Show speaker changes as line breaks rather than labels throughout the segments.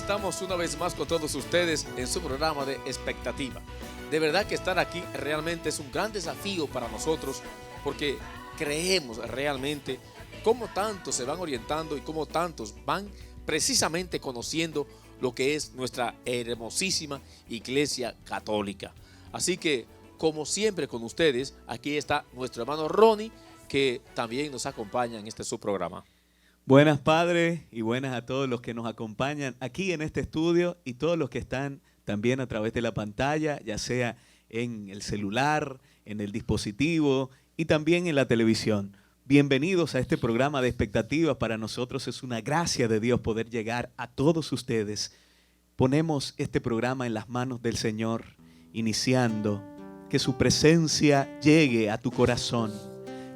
estamos una vez más con todos ustedes en su programa de Expectativa. De verdad que estar aquí realmente es un gran desafío para nosotros porque creemos realmente cómo tantos se van orientando y cómo tantos van precisamente conociendo lo que es nuestra hermosísima Iglesia Católica. Así que, como siempre con ustedes, aquí está nuestro hermano Ronnie, que también nos acompaña en este su programa.
Buenas, padres, y buenas a todos los que nos acompañan aquí en este estudio y todos los que están también a través de la pantalla, ya sea en el celular, en el dispositivo y también en la televisión. Bienvenidos a este programa de Expectativas. Para nosotros es una gracia de Dios poder llegar a todos ustedes. Ponemos este programa en las manos del Señor, iniciando que su presencia llegue a tu corazón,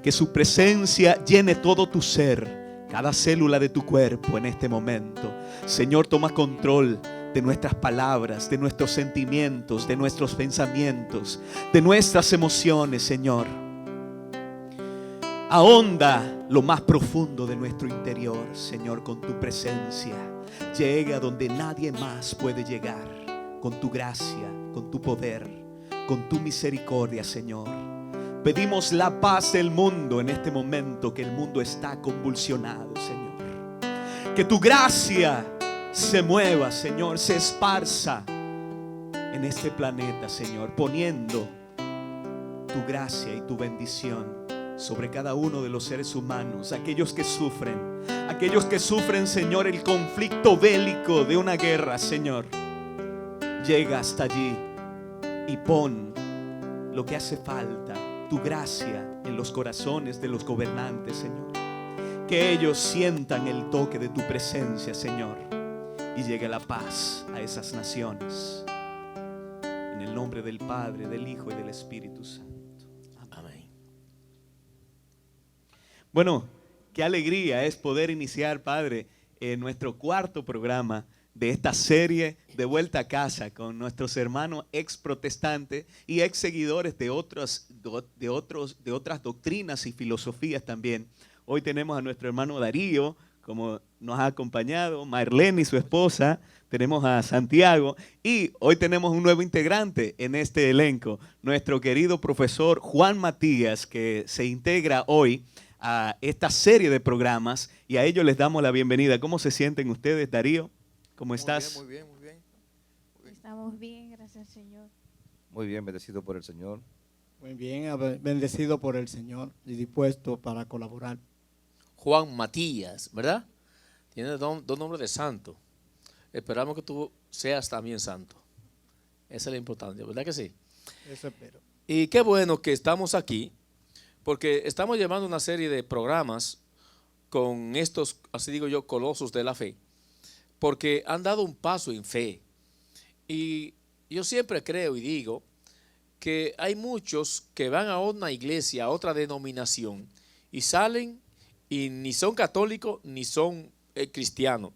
que su presencia llene todo tu ser, cada célula de tu cuerpo en este momento. Señor, toma control de nuestras palabras, de nuestros sentimientos, de nuestros pensamientos, de nuestras emociones, Señor. Ahonda lo más profundo de nuestro interior, Señor, con tu presencia. Llega donde nadie más puede llegar, con tu gracia, con tu poder, con tu misericordia, Señor. Pedimos la paz del mundo en este momento, que el mundo está convulsionado, Señor. Que tu gracia se mueva, Señor, se esparza en este planeta, Señor, poniendo tu gracia y tu bendición sobre cada uno de los seres humanos, aquellos que sufren, Señor, el conflicto bélico de una guerra, Señor. Llega hasta allí y pon lo que hace falta, tu gracia en los corazones de los gobernantes, Señor. Que ellos sientan el toque de tu presencia, Señor, y llegue la paz a esas naciones. En el nombre del Padre, del Hijo y del Espíritu Santo. Amén. Bueno, qué alegría es poder iniciar, Padre, nuestro cuarto programa de esta serie de Vuelta a Casa con nuestros hermanos ex protestantes y ex seguidores de otras doctrinas y filosofías también. Hoy tenemos a nuestro hermano Darío, como nos ha acompañado, Marlene y su esposa, tenemos a Santiago y hoy tenemos un nuevo integrante en este elenco, nuestro querido profesor Juan Matías, que se integra hoy a esta serie de programas y a ellos les damos la bienvenida. ¿Cómo se sienten ustedes, Darío? ¿Cómo estás?
Muy bien.
Estamos bien, gracias al Señor.
Muy bien, bendecido por el Señor.
Muy bien, bendecido por el Señor y dispuesto para colaborar.
Juan Matías, ¿verdad? Tiene dos nombres de santo. Esperamos que tú seas también santo. Esa es la importancia, ¿verdad que sí?
Eso espero.
Y qué bueno que estamos aquí, porque estamos llevando una serie de programas con estos, así digo yo, colosos de la fe, porque han dado un paso en fe. Y yo siempre creo y digo que hay muchos que van a una iglesia, a otra denominación, y salen y ni son católicos ni son cristianos,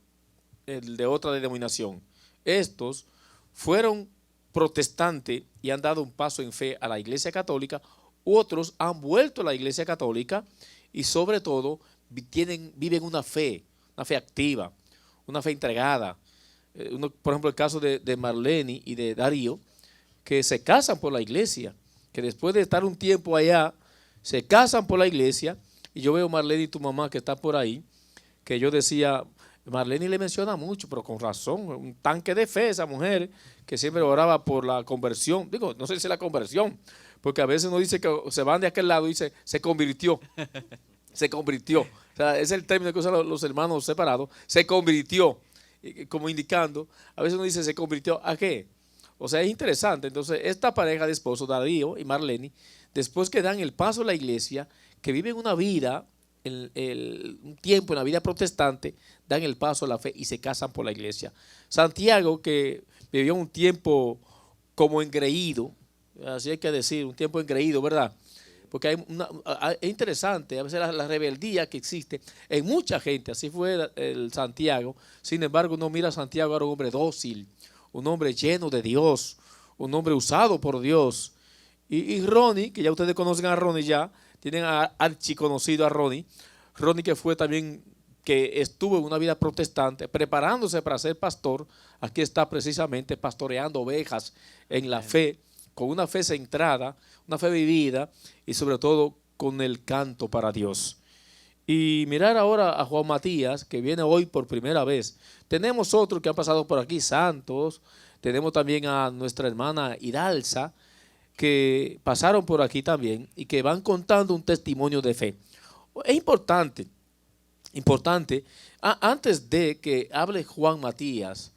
el de otra denominación. Estos fueron protestantes y han dado un paso en fe a la iglesia católica. Otros han vuelto a la iglesia católica y sobre todo viven una fe activa, una fe entregada. Por ejemplo, el caso de Marlene y de Darío, que se casan por la iglesia, que después de estar un tiempo allá, se casan por la iglesia. Y yo veo a Marlene y tu mamá que está por ahí, que yo decía, Marlene le menciona mucho, pero con razón, un tanque de fe esa mujer, que siempre oraba por la conversión. Digo, no sé si es la conversión, porque a veces uno dice que se van de aquel lado y dice, se convirtió. Se convirtió. O sea, es el término que usan los hermanos separados. Se convirtió, como indicando. A veces uno dice, ¿se convirtió a qué? O sea, es interesante. Entonces, esta pareja de esposos, Darío y Marlene, después que dan el paso a la iglesia, que viven una vida, un tiempo en la vida protestante, dan el paso a la fe y se casan por la iglesia. Santiago, que vivió un tiempo como engreído, así hay que decir, un tiempo engreído, ¿verdad? Porque es interesante a veces la rebeldía que existe en mucha gente. Así fue el Santiago. Sin embargo, uno mira a Santiago, era un hombre dócil, un hombre lleno de Dios, un hombre usado por Dios. Y Ronnie, que ya ustedes conocen a Ronnie ya, tienen archiconocido a Ronnie. Ronnie, que fue también que estuvo en una vida protestante, preparándose para ser pastor. Aquí está precisamente pastoreando ovejas en la fe, con una fe centrada, una fe vivida y sobre todo con el canto para Dios. Y mirar ahora a Juan Matías, que viene hoy por primera vez. Tenemos otros que han pasado por aquí, Santos. Tenemos también a nuestra hermana Hidalza, que pasaron por aquí también y que van contando un testimonio de fe. Es importante, antes de que hable Juan Matías,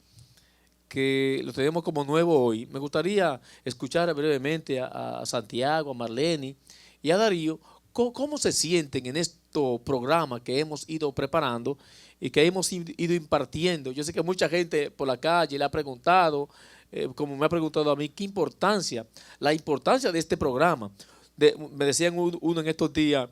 que lo tenemos como nuevo hoy, me gustaría escuchar brevemente a Santiago, a Marlene y a Darío, cómo se sienten en estos programas que hemos ido preparando y que hemos ido impartiendo. Yo sé que mucha gente por la calle le ha preguntado, como me ha preguntado a mí, la importancia de este programa. Me decían uno en estos días,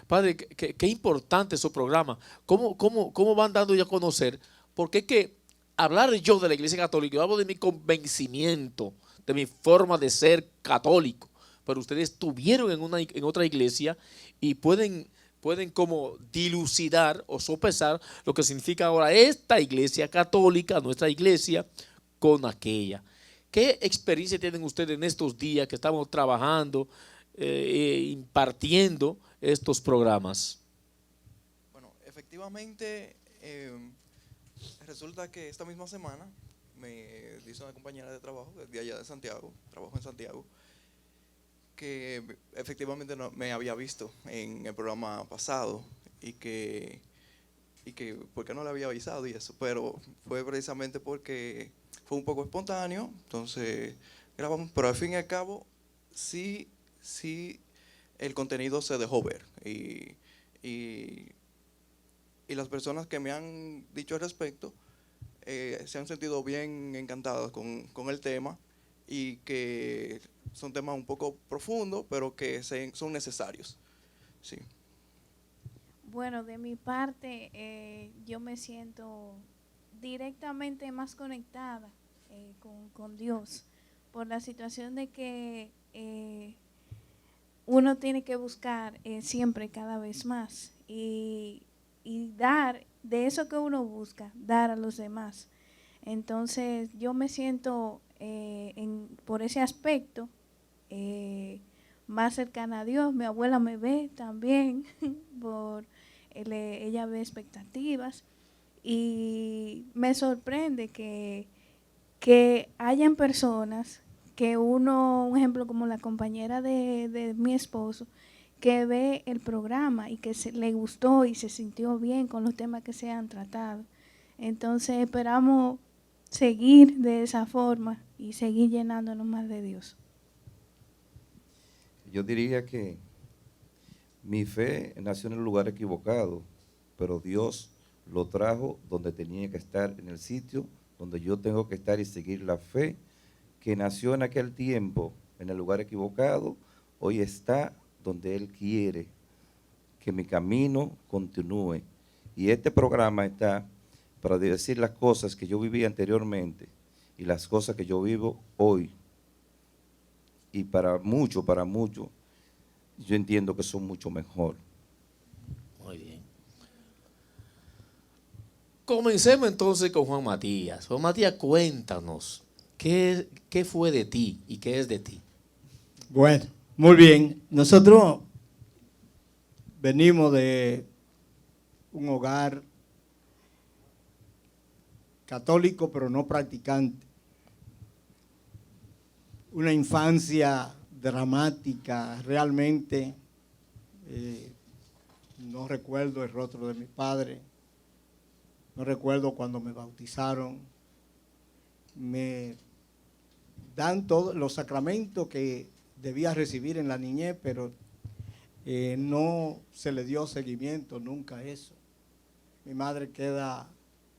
padre, qué importante es su programa, cómo van dando ya a conocer, porque es que hablar yo de la Iglesia Católica, yo hablo de mi convencimiento, de mi forma de ser católico, pero ustedes estuvieron en otra iglesia y pueden como dilucidar o sopesar lo que significa ahora esta iglesia católica, nuestra iglesia, con aquella. ¿Qué experiencia tienen ustedes en estos días que estamos trabajando, impartiendo estos programas?
Bueno, efectivamente, resulta que esta misma semana me dice una compañera de trabajo de allá de Santiago, trabajo en Santiago, que efectivamente no, me había visto en el programa pasado y que por qué no le había avisado y eso, pero fue precisamente porque fue un poco espontáneo, entonces grabamos, pero al fin y al cabo sí el contenido se dejó ver y las personas que me han dicho al respecto se han sentido bien encantadas con el tema y que son temas un poco profundos, pero que son necesarios. Sí.
Bueno, de mi parte, yo me siento directamente más conectada con Dios por la situación de que uno tiene que buscar siempre cada vez más y dar de eso que uno busca, dar a los demás. Entonces yo me siento por ese aspecto más cercana a Dios. Mi abuela me ve también, ella ve expectativas y me sorprende que hayan personas que un ejemplo como la compañera de mi esposo, que ve el programa y que le gustó y se sintió bien con los temas que se han tratado. Entonces esperamos seguir de esa forma y seguir llenándonos más de Dios.
Yo diría que mi fe nació en el lugar equivocado, pero Dios lo trajo donde tenía que estar, en el sitio donde yo tengo que estar y seguir la fe que nació en aquel tiempo en el lugar equivocado, hoy está donde Él quiere que mi camino continúe. Y este programa está para decir las cosas que yo viví anteriormente y las cosas que yo vivo hoy. Y para muchos, yo entiendo que son mucho mejor.
Muy bien. Comencemos entonces con Juan Matías. Juan Matías, cuéntanos, ¿qué fue de ti y qué es de ti?
Bueno, muy bien. Nosotros venimos de un hogar católico, pero no practicante. Una infancia dramática, realmente. No recuerdo el rostro de mi padre. No recuerdo cuando me bautizaron. Me dan todos los sacramentos que debía recibir en la niñez, pero no se le dio seguimiento nunca a eso. Mi madre queda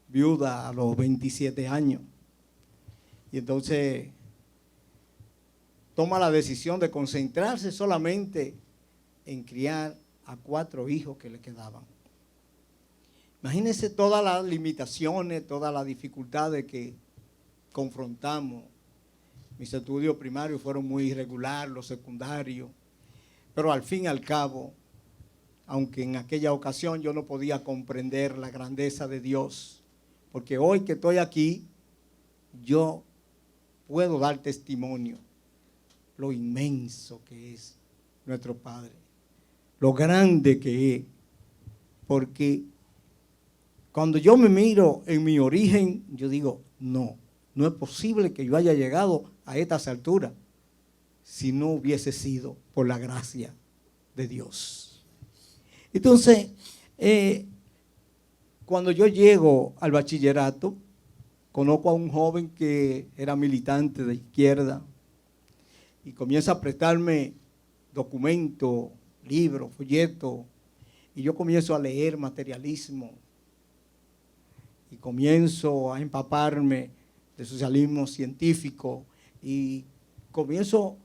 viuda a los 27 años y entonces toma la decisión de concentrarse solamente en criar a 4 hijos que le quedaban. Imagínense todas las limitaciones, todas las dificultades que confrontamos. Mis estudios primarios fueron muy irregulares, los secundarios, pero al fin y al cabo aunque en aquella ocasión yo no podía comprender la grandeza de Dios, porque hoy que estoy aquí, yo puedo dar testimonio lo inmenso que es nuestro Padre, lo grande que es, porque cuando yo me miro en mi origen, yo digo, no es posible que yo haya llegado a estas alturas si no hubiese sido por la gracia de Dios. Entonces, cuando yo llego al bachillerato, conozco a un joven que era militante de izquierda y comienza a prestarme documentos, libros, folletos, y yo comienzo a leer materialismo y comienzo a empaparme de socialismo científico y comienzo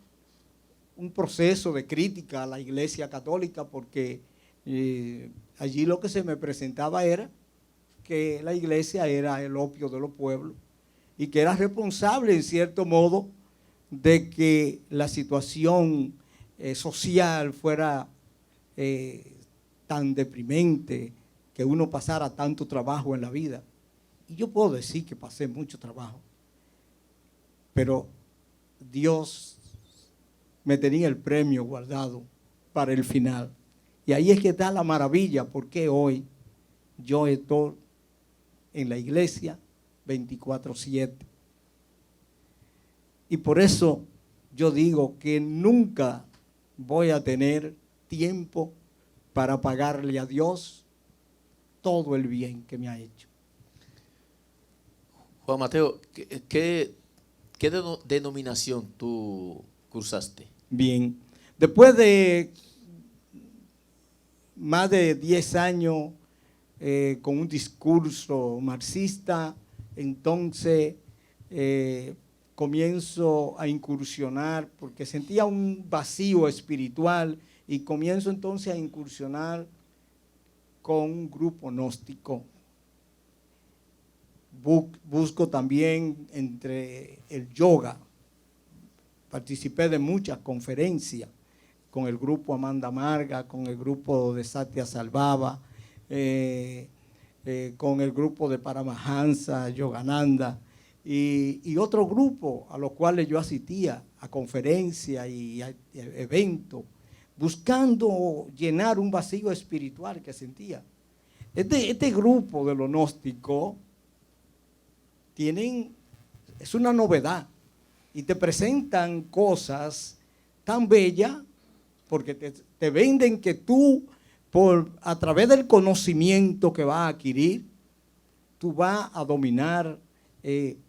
un proceso de crítica a la Iglesia Católica porque allí lo que se me presentaba era que la Iglesia era el opio de los pueblos y que era responsable en cierto modo de que la situación social fuera tan deprimente, que uno pasara tanto trabajo en la vida. Y yo puedo decir que pasé mucho trabajo, pero Dios me tenía el premio guardado para el final. Y ahí es que está la maravilla, porque hoy yo estoy en la iglesia 24/7. Y por eso yo digo que nunca voy a tener tiempo para pagarle a Dios todo el bien que me ha hecho.
Juan Mateo, ¿qué denominación tú cursaste?
Bien, después de más de 10 años con un discurso marxista, entonces comienzo a incursionar porque sentía un vacío espiritual y comienzo entonces a incursionar con un grupo gnóstico. Busco también entre el yoga. Participé de muchas conferencias con el grupo Amanda Marga, con el grupo de Satya Salvava, con el grupo de Paramahansa, Yogananda y otro grupo a los cuales yo asistía a conferencias y a eventos, buscando llenar un vacío espiritual que sentía. Este grupo de los gnósticos es una novedad y te presentan cosas tan bellas porque te venden que tú, a través del conocimiento que vas a adquirir, tú vas a dominar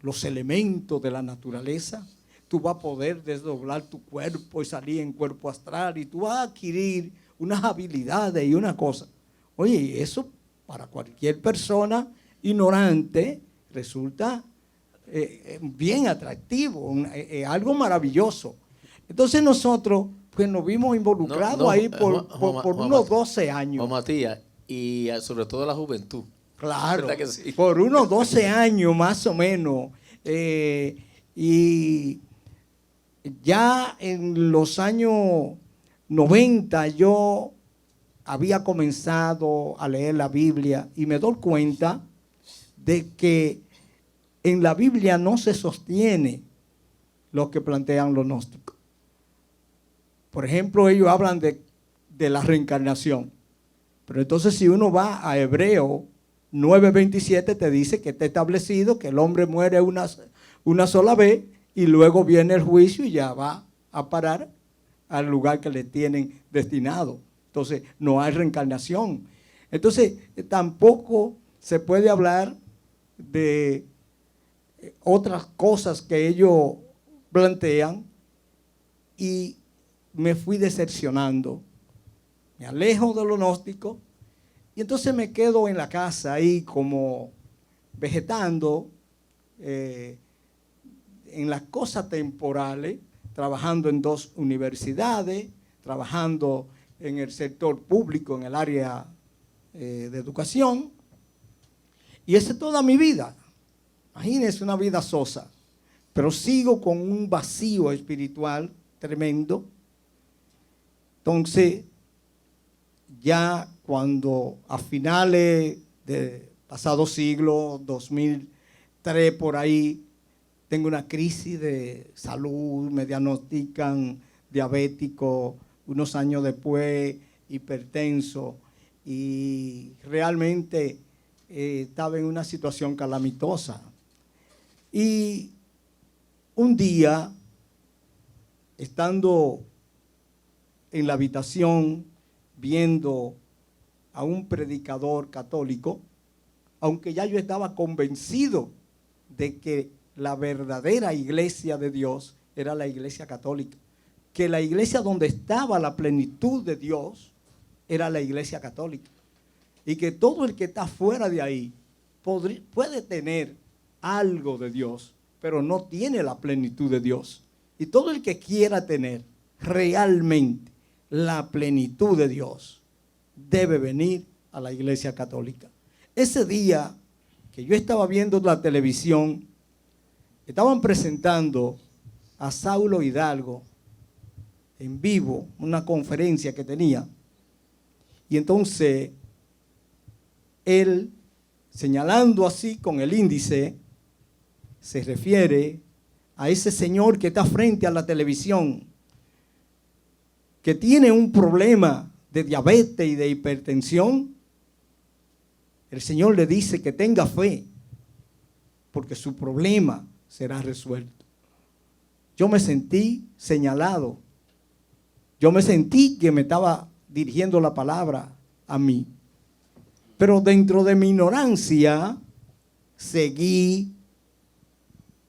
los elementos de la naturaleza, tú vas a poder desdoblar tu cuerpo y salir en cuerpo astral y tú vas a adquirir unas habilidades y una cosa. Oye, eso para cualquier persona ignorante resulta bien atractivo, algo maravilloso. Entonces nosotros pues nos vimos involucrados ahí por unos 12 años.
Juan Matías, y sobre todo la juventud.
Claro,
¿verdad que sí?
por unos 12 años más o menos. Y ya en los años 90 yo había comenzado a leer la Biblia y me doy cuenta de que en la Biblia no se sostiene lo que plantean los gnósticos. Por ejemplo, ellos hablan de la reencarnación. Pero entonces si uno va a Hebreo 9:27 te dice que está establecido que el hombre muere una sola vez y luego viene el juicio y ya va a parar al lugar que le tienen destinado. Entonces no hay reencarnación. Entonces tampoco se puede hablar de otras cosas que ellos plantean y me fui decepcionando. Me alejo de lo gnóstico y entonces me quedo en la casa ahí como vegetando en las cosas temporales, trabajando en 2 universidades, trabajando en el sector público, en el área de educación. Y esa es toda mi vida. Imagínense una vida sosa, pero sigo con un vacío espiritual tremendo. Entonces, ya cuando a finales del pasado siglo, 2003 por ahí, tengo una crisis de salud, me diagnostican diabético, unos años después hipertenso, y realmente estaba en una situación calamitosa. Y un día, estando en la habitación viendo a un predicador católico, aunque ya yo estaba convencido de que la verdadera iglesia de Dios era la iglesia católica, que la iglesia donde estaba la plenitud de Dios era la iglesia católica, y que todo el que está fuera de ahí puede tener algo de Dios, pero no tiene la plenitud de Dios. Y todo el que quiera tener realmente la plenitud de Dios debe venir a la iglesia católica. Ese día que yo estaba viendo la televisión, estaban presentando a Saulo Hidalgo en vivo, una conferencia que tenía. Y entonces él, señalando así con el índice, se refiere a ese señor que está frente a la televisión, que tiene un problema de diabetes y de hipertensión. El Señor le dice que tenga fe, porque su problema será resuelto. Yo me sentí señalado. Yo me sentí que me estaba dirigiendo la palabra a mí. Pero dentro de mi ignorancia, seguí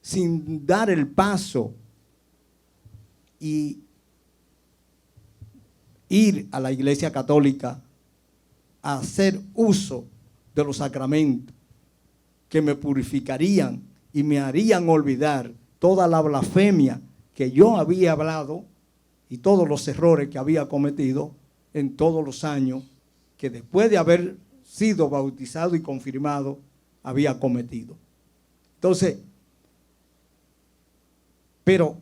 sin dar el paso y ir a la iglesia católica a hacer uso de los sacramentos que me purificarían y me harían olvidar toda la blasfemia que yo había hablado y todos los errores que había cometido en todos los años que después de haber sido bautizado y confirmado había cometido. Entonces, pero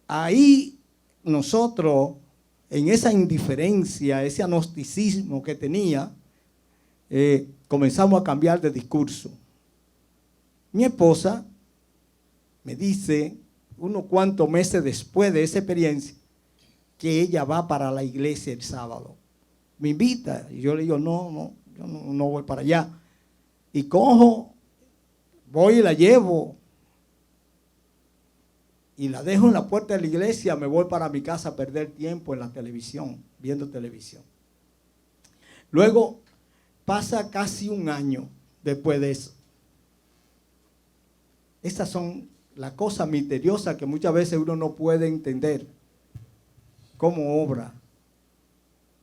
ahí nosotros, en esa indiferencia, ese agnosticismo que tenía, comenzamos a cambiar de discurso. Mi esposa me dice, unos cuantos meses después de esa experiencia, que ella va para la iglesia el sábado. Me invita y yo le digo, yo no voy para allá. Y cojo, voy y la llevo y la dejo en la puerta de la iglesia. Me voy para mi casa a perder tiempo en la televisión, viendo televisión. Luego pasa casi un año después de eso. Esas son las cosas misteriosas que muchas veces uno no puede entender cómo obra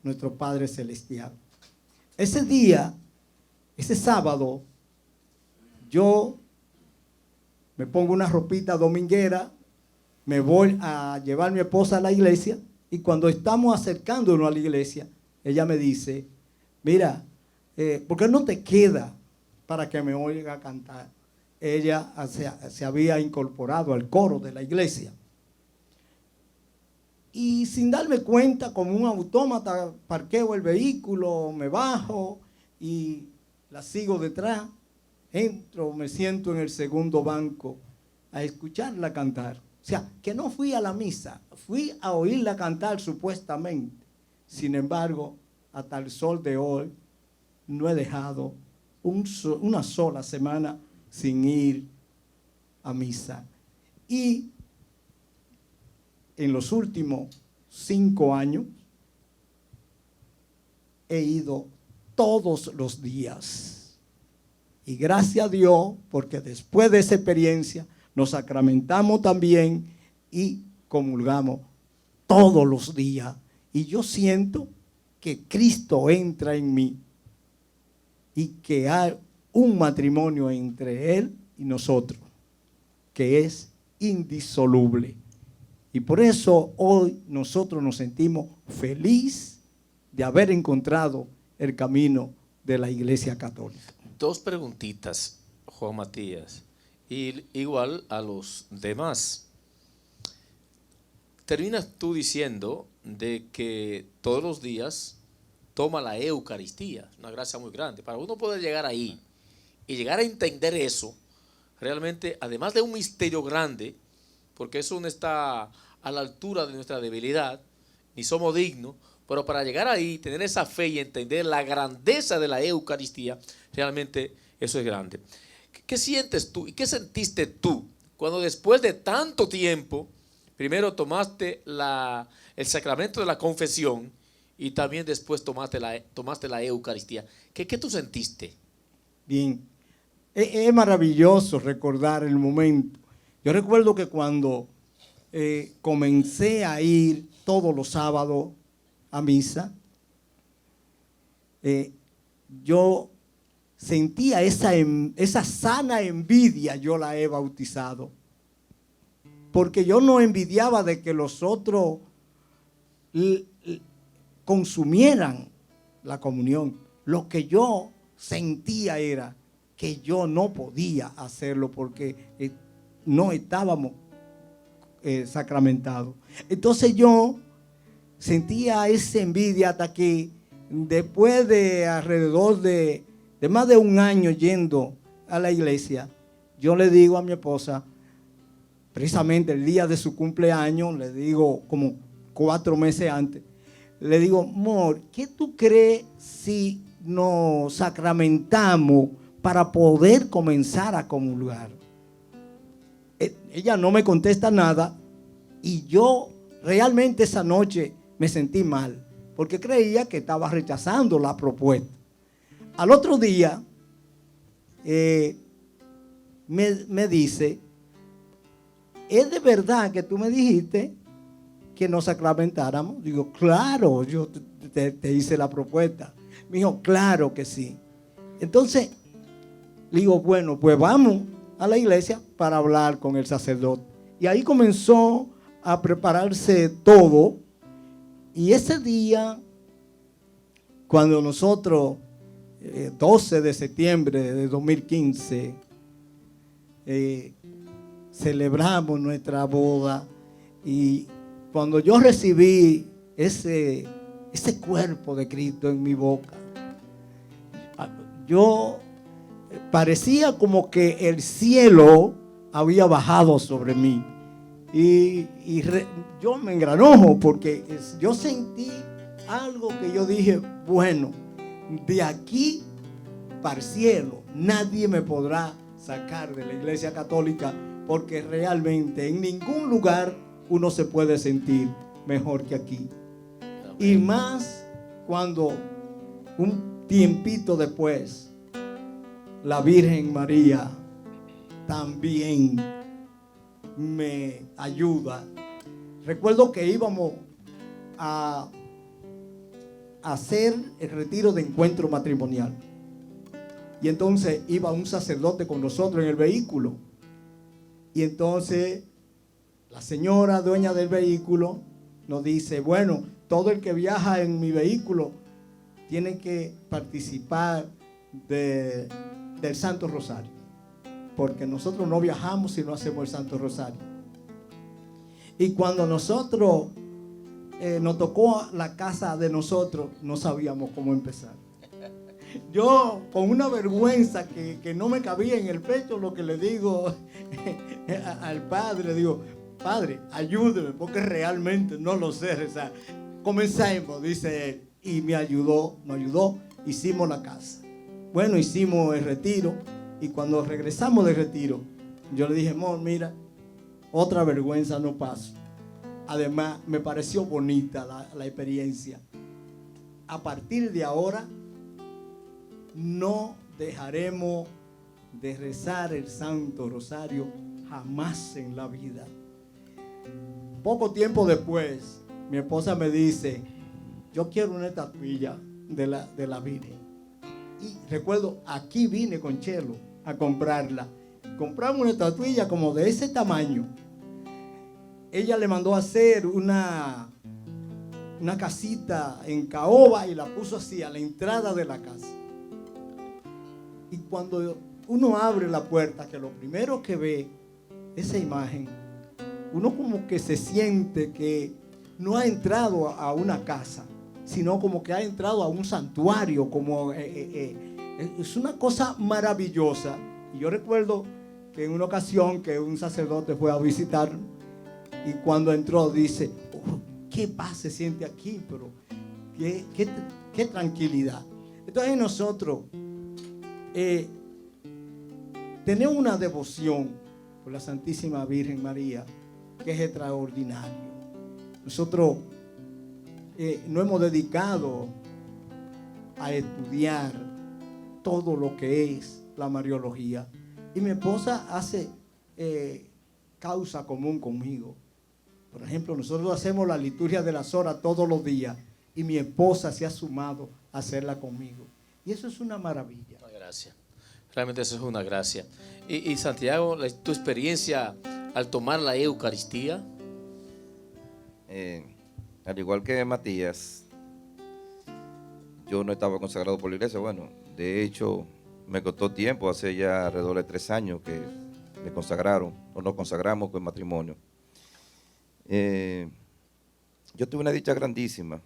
nuestro Padre Celestial. Ese día, ese sábado, yo me pongo una ropita dominguera, me voy a llevar a mi esposa a la iglesia, y cuando estamos acercándonos a la iglesia, ella me dice, mira, ¿por qué no te queda para que me oiga cantar? Ella se había incorporado al coro de la iglesia. Y sin darme cuenta, como un autómata, parqueo el vehículo, me bajo y la sigo detrás. Entro, me siento en el segundo banco a escucharla cantar. O sea, que no fui a la misa, fui a oírla cantar supuestamente. Sin embargo, hasta el sol de hoy, no he dejado una sola semana sin ir a misa. Y en los últimos 5 años he ido todos los días. Y gracias a Dios, porque después de esa experiencia nos sacramentamos también y comulgamos todos los días. Y yo siento que Cristo entra en mí y que hay un matrimonio entre Él y nosotros que es indisoluble. Y por eso hoy nosotros nos sentimos felices de haber encontrado el camino de la Iglesia Católica.
2 preguntitas, Juan Matías, y igual a los demás. Terminas tú diciendo de que todos los días toma la Eucaristía. Una gracia muy grande. Para uno poder llegar ahí y llegar a entender eso, realmente, además de un misterio grande, porque eso no está a la altura de nuestra debilidad, ni somos dignos, pero para llegar ahí, tener esa fe y entender la grandeza de la Eucaristía, realmente eso es grande. ¿Qué sientes tú y qué sentiste tú cuando después de tanto tiempo, primero tomaste el sacramento de la confesión y también después tomaste la Eucaristía? ¿Qué tú sentiste?
Bien, es maravilloso recordar el momento. Yo recuerdo que cuando comencé a ir todos los sábados a misa, yo sentía esa sana envidia, yo la he bautizado. Porque yo no envidiaba de que los otros consumieran la comunión. Lo que yo sentía era que yo no podía hacerlo porque no estábamos sacramentados. Entonces yo sentía esa envidia hasta que después de alrededor de más de un año yendo a la iglesia, yo le digo a mi esposa, precisamente el día de su cumpleaños, le digo como 4 meses antes, le digo, amor, ¿qué tú crees si nos sacramentamos para poder comenzar a comulgar? Ella no me contesta nada y yo realmente esa noche me sentí mal porque creía que estaba rechazando la propuesta. Al otro día me dice, ¿es de verdad que tú me dijiste que nos sacramentáramos? Digo, claro, yo te hice la propuesta. Me dijo, claro que sí. Entonces, le digo, bueno, pues vamos a la iglesia para hablar con el sacerdote. Y ahí comenzó a prepararse todo. Y ese día, cuando nosotros, 12 de septiembre de 2015, celebramos nuestra boda, y cuando yo recibí ese cuerpo de Cristo en mi boca, yo parecía como que el cielo había bajado sobre mí. Y yo me engranojo porque yo sentí algo que yo dije, bueno, de aquí para el cielo nadie me podrá sacar de la Iglesia Católica, porque realmente en ningún lugar uno se puede sentir mejor que aquí. Y más cuando un tiempito después la Virgen María también me ayuda. Recuerdo que íbamos a hacer el retiro de encuentro matrimonial. Y entonces iba un sacerdote con nosotros en el vehículo. Y entonces la señora dueña del vehículo nos dice, bueno, todo el que viaja en mi vehículo tiene que participar del Santo Rosario, porque nosotros no viajamos si no hacemos el Santo Rosario. Y cuando nosotros nos tocó la casa de nosotros, no sabíamos cómo empezar. Yo, con una vergüenza que no me cabía en el pecho, lo que le digo al padre, digo, padre, ayúdeme, porque realmente no lo sé. O sea, comencemos, dice él, y me ayudó, nos ayudó, hicimos la casa. Bueno, hicimos el retiro, y cuando regresamos del retiro, yo le dije, amor, mira, otra vergüenza no paso. Además, me pareció bonita la experiencia. A partir de ahora, no dejaremos de rezar el Santo Rosario jamás en la vida. Poco tiempo después, mi esposa me dice, yo quiero una estatuilla de la Virgen. Y recuerdo, aquí vine con Chelo a comprarla. Compramos una estatuilla como de ese tamaño. Ella le mandó a hacer una casita en caoba y la puso así a la entrada de la casa. Y cuando uno abre la puerta, que lo primero que ve esa imagen, uno como que se siente que no ha entrado a una casa, sino como que ha entrado a un santuario, es una cosa maravillosa. Y yo recuerdo que en una ocasión que un sacerdote fue a visitar y cuando entró dice, oh, qué paz se siente aquí, pero qué tranquilidad. Entonces nosotros tenemos una devoción por la Santísima Virgen María que es extraordinario. Nosotros nos hemos dedicado a estudiar todo lo que es la Mariología. Y mi esposa hace causa común conmigo. Por ejemplo, nosotros hacemos la liturgia de las horas todos los días y mi esposa se ha sumado a hacerla conmigo. Y eso es una maravilla.
Una gracia. Realmente eso es una gracia. Y Santiago, tu experiencia al tomar la Eucaristía.
Al igual que Matías, yo no estaba consagrado por la iglesia. Bueno, de hecho, me costó tiempo, hace ya alrededor de 3 años que me consagraron, o nos consagramos con matrimonio. Yo tuve una dicha grandísima.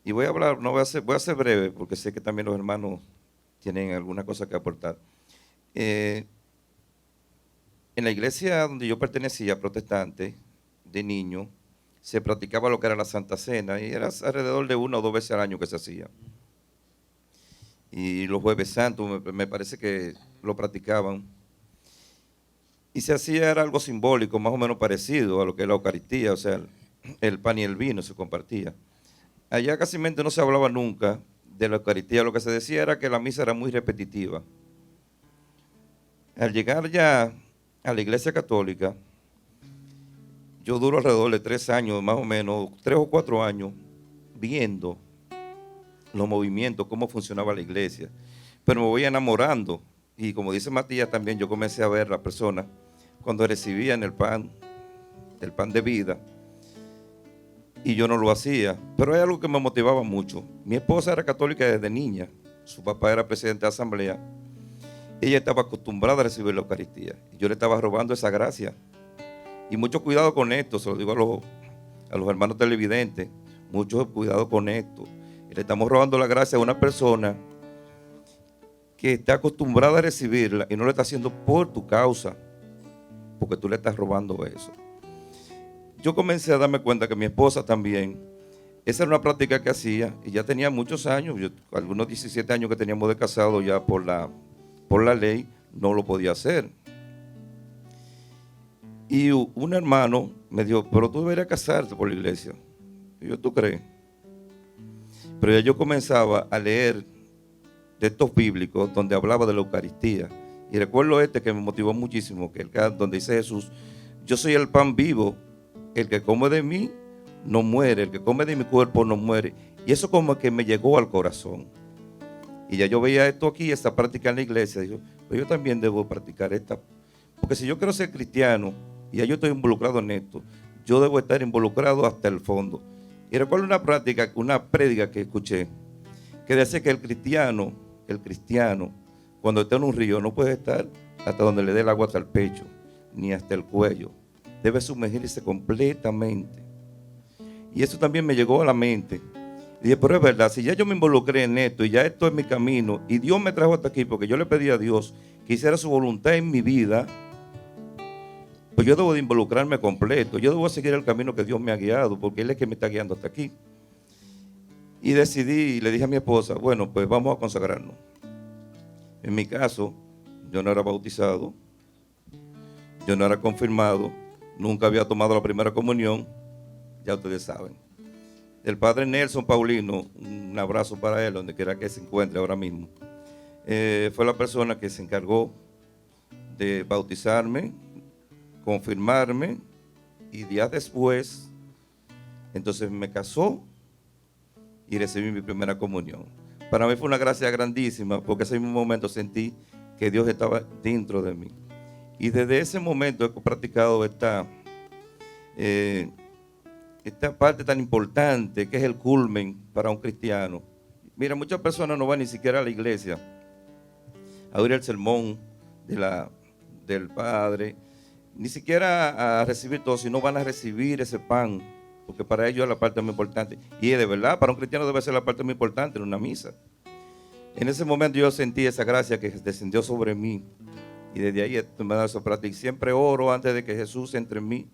Y voy a hablar, voy a ser breve, porque sé que también los hermanos tienen alguna cosa que aportar. En la iglesia donde yo pertenecía, protestante, de niño, se practicaba lo que era la Santa Cena, y era alrededor de 1 o 2 veces al año que se hacía. Y los Jueves Santos me parece que lo practicaban. Y se hacía, era algo simbólico, más o menos parecido a lo que es la Eucaristía, o sea, el pan y el vino se compartía. Allá casi no se hablaba nunca de la Eucaristía, lo que se decía era que la misa era muy repetitiva. Al llegar ya a la Iglesia Católica, yo duro alrededor de 3 años, más o menos, 3 o 4 años, viendo los movimientos, cómo funcionaba la iglesia. Pero me voy enamorando. Y como dice Matías también, yo comencé a ver las personas cuando recibían el pan de vida. Y yo no lo hacía. Pero hay algo que me motivaba mucho. Mi esposa era católica desde niña. Su papá era presidente de asamblea. Ella estaba acostumbrada a recibir la Eucaristía. Y yo le estaba robando esa gracia. Y mucho cuidado con esto, se lo digo a los hermanos televidentes. Mucho cuidado con esto. Le estamos robando la gracia a una persona que está acostumbrada a recibirla y no lo está haciendo por tu causa, porque tú le estás robando eso. Yo comencé a darme cuenta que mi esposa también, esa era una práctica que hacía y ya tenía muchos años, algunos 17 años que teníamos de casado ya por la ley, no lo podía hacer. Y un hermano me dijo, pero tú deberías casarte por la iglesia. Y yo, ¿tú crees? Pero ya yo comenzaba a leer textos bíblicos donde hablaba de la Eucaristía. Y recuerdo que me motivó muchísimo, que donde dice Jesús, yo soy el pan vivo, el que come de mí no muere, el que come de mi cuerpo no muere. Y eso como que me llegó al corazón. Y ya yo veía esto aquí, esta práctica en la iglesia, digo, pero yo también debo practicar esta. Porque si yo quiero ser cristiano, y ya yo estoy involucrado en esto, yo debo estar involucrado hasta el fondo. Y recuerdo una prédica que escuché, que decía que el cristiano, cuando está en un río, no puede estar hasta donde le dé el agua hasta el pecho, ni hasta el cuello. Debe sumergirse completamente. Y eso también me llegó a la mente. Y dije, pero es verdad, si ya yo me involucré en esto, y ya esto es mi camino, y Dios me trajo hasta aquí, porque yo le pedí a Dios que hiciera su voluntad en mi vida, pues yo debo de involucrarme completo, yo debo seguir el camino que Dios me ha guiado, porque Él es que me está guiando hasta aquí. Y decidí, y le dije a mi esposa, bueno, pues vamos a consagrarnos. En mi caso, yo no era bautizado, yo no era confirmado, nunca había tomado la primera comunión, ya ustedes saben. El padre Nelson Paulino, un abrazo para él, donde quiera que se encuentre ahora mismo, fue la persona que se encargó de bautizarme, confirmarme, y días después, entonces me casó y recibí mi primera comunión. Para mí fue una gracia grandísima, porque ese mismo momento sentí que Dios estaba dentro de mí. Y desde ese momento he practicado esta parte tan importante que es el culmen para un cristiano. Mira, muchas personas no van ni siquiera a la iglesia a oír el sermón del Padre, ni siquiera a recibir todo, sino van a recibir ese pan porque para ellos es la parte más importante. Y de verdad, para un cristiano debe ser la parte más importante en una misa. En ese momento yo sentí esa gracia que descendió sobre mí. Y desde ahí me da esa práctica. Y siempre oro antes de que Jesús entre en mí,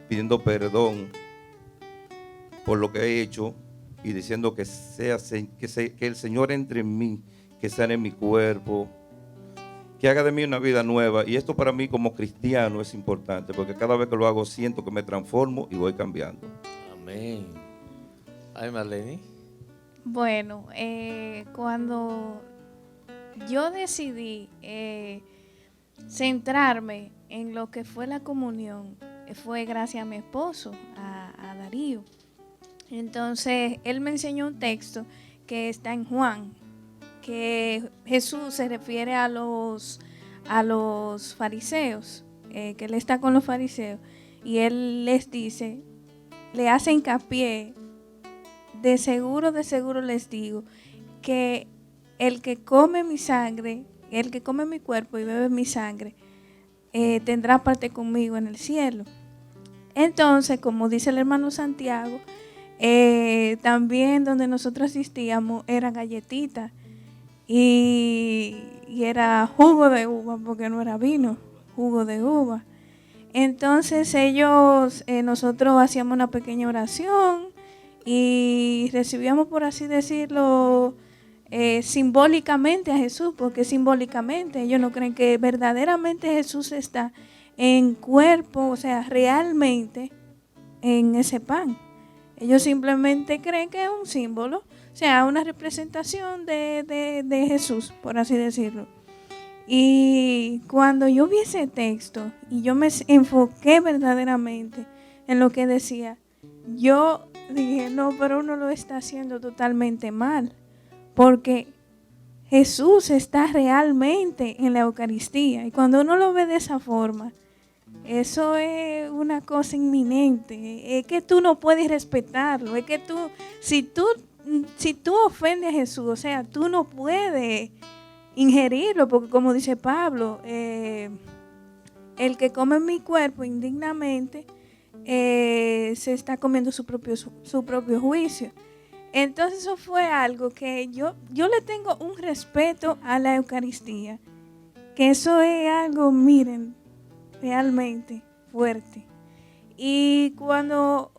pidiendo perdón por lo que he hecho y diciendo que el Señor entre en mí, que sane mi cuerpo, que haga de mí una vida nueva. Y esto para mí como cristiano es importante, porque cada vez que lo hago siento que me transformo y voy cambiando.
Amén. Ay, Marlene.
Bueno, cuando yo decidí centrarme en lo que fue la comunión, fue gracias a mi esposo, a Darío. Entonces, él me enseñó un texto que está en Juan, que Jesús se refiere a los fariseos, que él está con los fariseos, y él les dice, le hace hincapié, de seguro les digo, que el que come mi sangre, el que come mi cuerpo y bebe mi sangre, tendrá parte conmigo en el cielo. Entonces, como dice el hermano Santiago, también donde nosotros asistíamos era galletita y era jugo de uva, porque no era vino, jugo de uva. Entonces nosotros hacíamos una pequeña oración y recibíamos, por así decirlo, simbólicamente a Jesús, porque simbólicamente ellos no creen que verdaderamente Jesús está en cuerpo, o sea, realmente en ese pan. Ellos simplemente creen que es un símbolo, o sea, una representación de Jesús, por así decirlo. Y cuando yo vi ese texto y yo me enfoqué verdaderamente en lo que decía, yo dije, no, pero uno lo está haciendo totalmente mal, porque Jesús está realmente en la Eucaristía. Y cuando uno lo ve de esa forma, eso es una cosa inminente. Es que tú no puedes respetarlo. Es que si tú ofendes a Jesús, o sea, tú no puedes ingerirlo, porque como dice Pablo, el que come mi cuerpo indignamente se está comiendo su propio juicio. Entonces eso fue algo que yo le tengo un respeto a la Eucaristía, que eso es algo, miren, realmente fuerte. Y cuando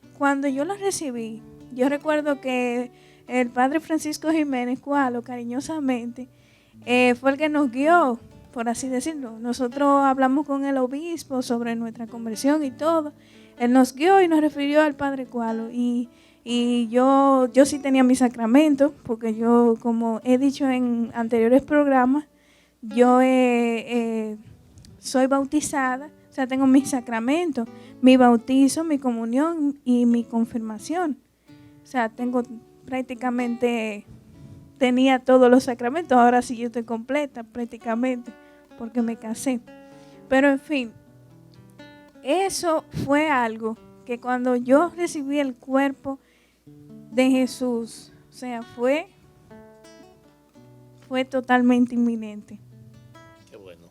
yo la recibí, yo recuerdo que el padre Francisco Jiménez Cualo, cariñosamente, fue el que nos guió, por así decirlo. Nosotros hablamos con el obispo sobre nuestra conversión y todo. Él nos guió y nos refirió al padre Cualo. Y yo sí tenía mi sacramento, porque yo, como he dicho en anteriores programas, yo soy bautizada, o sea, tengo mis sacramentos, mi bautizo, mi comunión y mi confirmación. O sea, tenía todos los sacramentos, ahora sí yo estoy completa prácticamente, porque me casé. Pero en fin, eso fue algo que cuando yo recibí el cuerpo de Jesús, o sea, fue totalmente inminente.
Qué bueno.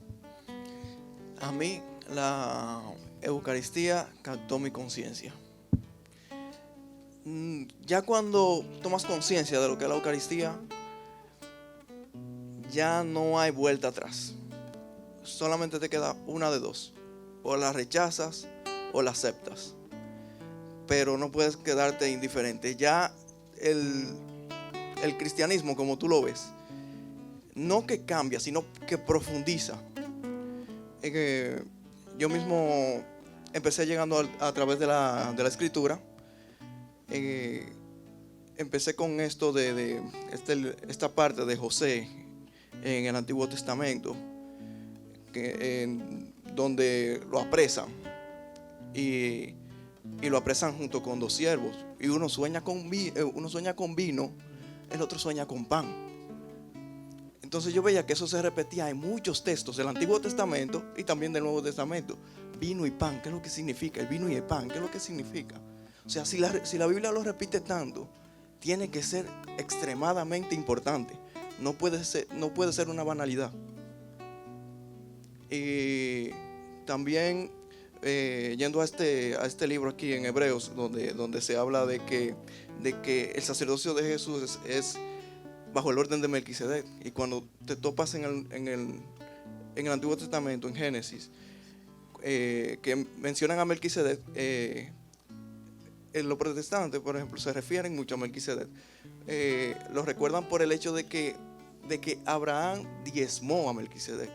A mí la Eucaristía captó mi conciencia. Ya cuando tomas conciencia de lo que es la Eucaristía, ya no hay vuelta atrás. Solamente te queda una de dos: o la rechazas o la aceptas. Pero no puedes quedarte indiferente. Ya el cristianismo, como tú lo ves, no que cambia, sino que profundiza. Yo mismo empecé llegando a través de la escritura. Empecé con esto de esta parte de José en el Antiguo Testamento, donde lo apresan y lo apresan junto con dos siervos, y uno sueña con vino, el otro sueña con pan. Entonces yo veía que eso se repetía en muchos textos del Antiguo Testamento y también del Nuevo Testamento. Vino y pan, ¿qué es lo que significa? El vino y el pan, ¿qué es lo que significa? O sea, si la Biblia lo repite tanto, tiene que ser extremadamente importante. No puede ser una banalidad. Y también yendo a este libro aquí en Hebreos, donde se habla de que el sacerdocio de Jesús es bajo el orden de Melquisedec. Y cuando te topas en el Antiguo Testamento, en Génesis, que mencionan a Melquisedec, en los protestantes, por ejemplo, se refieren mucho a Melquisedec. Lo recuerdan por el hecho de que Abraham diezmó a Melquisedec.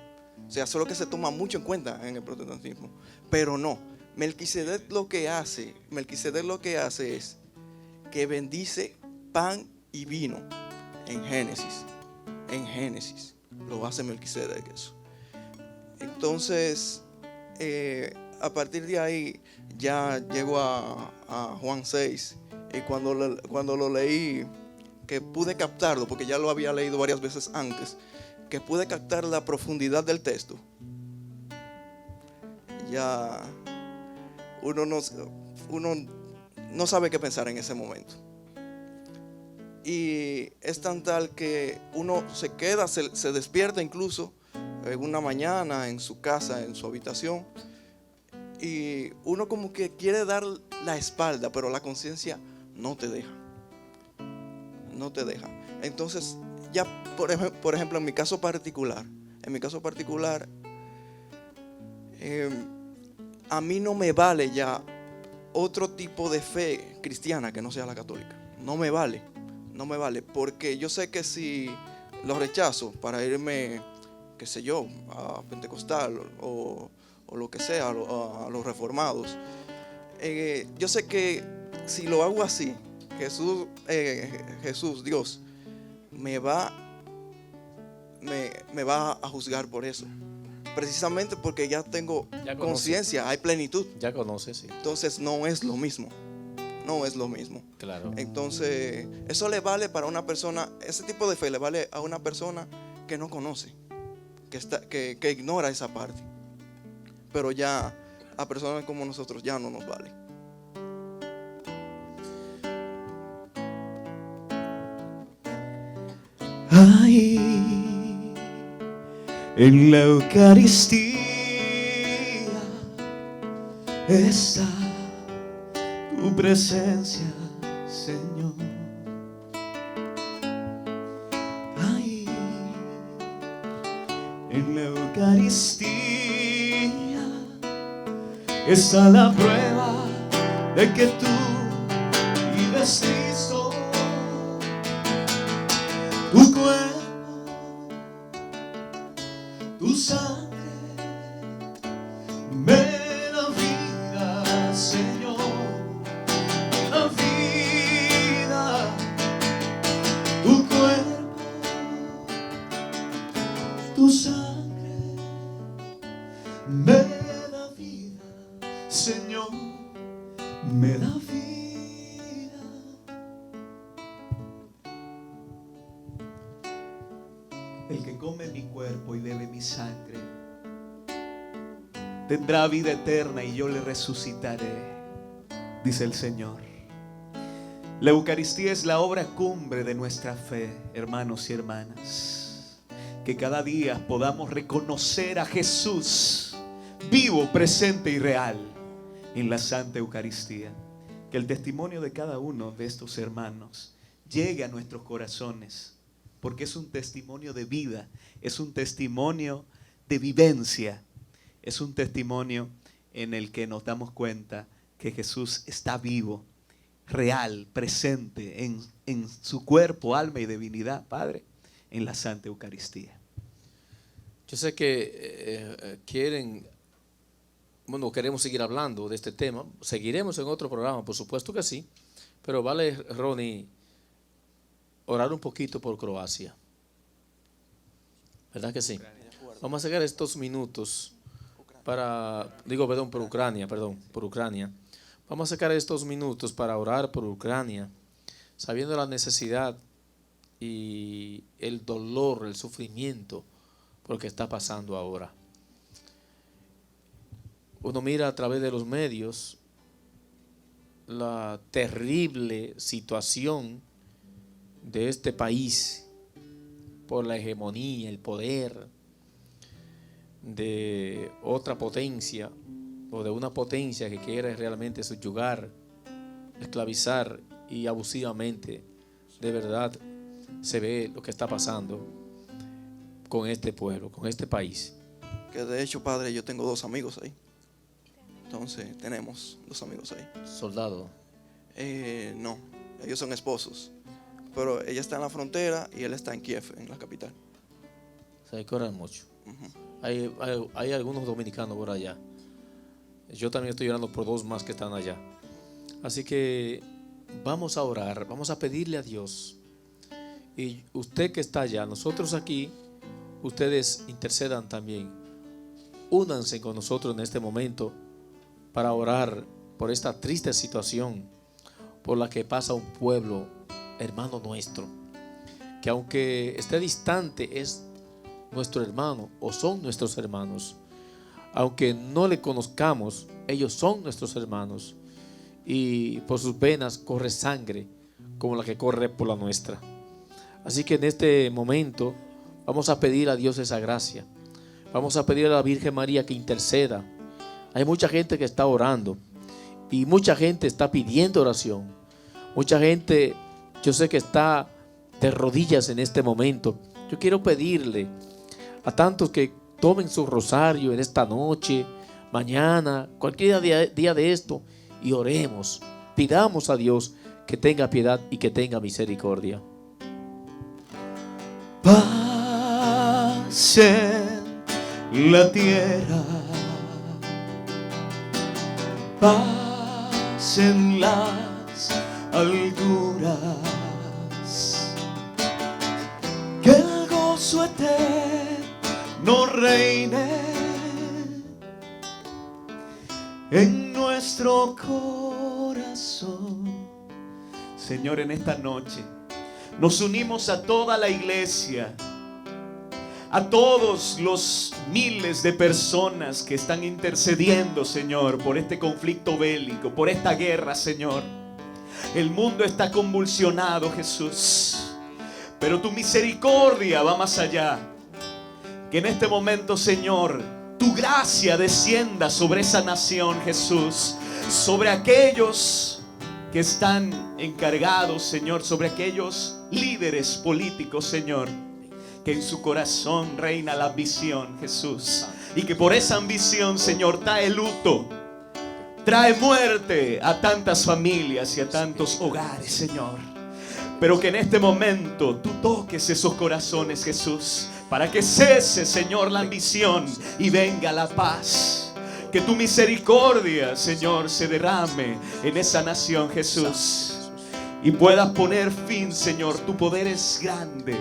O sea, eso es lo que se toma mucho en cuenta en el protestantismo. Pero no, Melquisedec lo que hace es que bendice pan y vino en Génesis. En Génesis lo hace Melquisedec eso. Entonces, a partir de ahí ya llego a Juan 6. Y cuando lo leí, que pude captarlo, porque ya lo había leído varias veces antes, que pude captar la profundidad del texto, ya uno no sabe qué pensar en ese momento. Y es tan tal que uno se queda, se despierta incluso en una mañana en su casa, en su habitación, y uno como que quiere dar la espalda, pero la conciencia no te deja. No te deja. Entonces, ya por ejemplo, en mi caso particular, a mí no me vale ya otro tipo de fe cristiana que no sea la católica. No me vale, porque yo sé que si lo rechazo para irme, qué sé yo, a Pentecostal o lo que sea, a los reformados, yo sé que si lo hago así, Jesús, Dios, me va a juzgar por eso. Precisamente porque ya tengo conciencia, hay plenitud.
Ya conoces, sí.
Entonces no es lo mismo.
Claro.
Entonces, eso le vale para una persona, ese tipo de fe le vale a una persona que no conoce, que ignora esa parte. Pero ya a personas como nosotros ya no nos vale.
Ahí en la Eucaristía está tu presencia, Señor. Ahí en la Eucaristía está la prueba de que tú vives Cristo. Tu cuerpo, tu sangre me da vida, Señor, me da vida. Tu cuerpo, tu sangre me da vida, Señor, me da vida. El que come mi cuerpo y bebe mi sangre tendrá vida eterna y yo le resucitaré, dice el Señor. La Eucaristía es la obra cumbre de nuestra fe, hermanos y hermanas. Que cada día podamos reconocer a Jesús vivo, presente y real en la Santa Eucaristía. Que el testimonio de cada uno de estos hermanos llegue a nuestros corazones, porque es un testimonio de vida, es un testimonio de vivencia, es un testimonio en el que nos damos cuenta que Jesús está vivo, real, presente en su cuerpo, alma y divinidad, Padre, en la Santa Eucaristía.
Yo sé que queremos seguir hablando de este tema. Seguiremos en otro programa, por supuesto que sí, pero vale, Ronnie, orar un poquito por Croacia. ¿Verdad que sí? Vamos a sacar estos minutos por Ucrania. Vamos a sacar estos minutos para orar por Ucrania, sabiendo la necesidad y el dolor, el sufrimiento por lo que está pasando ahora. Uno mira a través de los medios la terrible situación de este país por la hegemonía, el poder de otra potencia o de una potencia que quiere realmente subyugar, esclavizar y abusivamente, de verdad se ve lo que está pasando con este pueblo, con este país.
Que de hecho, padre, yo tengo 2 amigos ahí. Entonces, tenemos 2 amigos ahí.
Soldado.
No, ellos son esposos. Pero ella está en la frontera y él está en Kiev, en la capital.
Se corren mucho.
Ujú.
Hay algunos dominicanos por allá. Yo también estoy orando por 2 más que están allá. Así que vamos a orar, vamos a pedirle a Dios. Y usted que está allá, nosotros aquí, ustedes intercedan también. Únanse con nosotros en este momento para orar por esta triste situación por la que pasa un pueblo hermano nuestro, que aunque esté distante es nuestro hermano o son nuestros hermanos. Aunque no le conozcamos, ellos son nuestros hermanos y por sus venas corre sangre como la que corre por la nuestra. Así que en este momento vamos a pedir a Dios esa gracia. Vamos a pedir a la Virgen María que interceda. Hay mucha gente que está orando y mucha gente está pidiendo oración. Mucha gente, yo sé que está de rodillas en este momento. Yo quiero pedirle a tantos que tomen su rosario en esta noche, mañana, cualquier día de esto, y oremos. Pidamos a Dios que tenga piedad y que tenga misericordia.
Paz en la tierra, paz en las alturas, que el gozo eterno reine en nuestro corazón. Señor, en esta noche nos unimos a toda la iglesia, a todos los miles de personas que están intercediendo, Señor, por este conflicto bélico, por esta guerra, Señor. El mundo está convulsionado, Jesús, pero tu misericordia va más allá. Que en este momento, Señor, tu gracia descienda sobre esa nación, Jesús, sobre aquellos que están encargados, Señor, sobre aquellos líderes políticos, Señor, que en su corazón reina la ambición, Jesús, y que por esa ambición, Señor, trae luto, trae muerte a tantas familias y a tantos hogares, Señor. Pero que en este momento tú toques esos corazones, Jesús, para que cese, Señor, la ambición y venga la paz. Que tu misericordia, Señor, se derrame en esa nación, Jesús, y puedas poner fin, Señor. Tu poder es grande,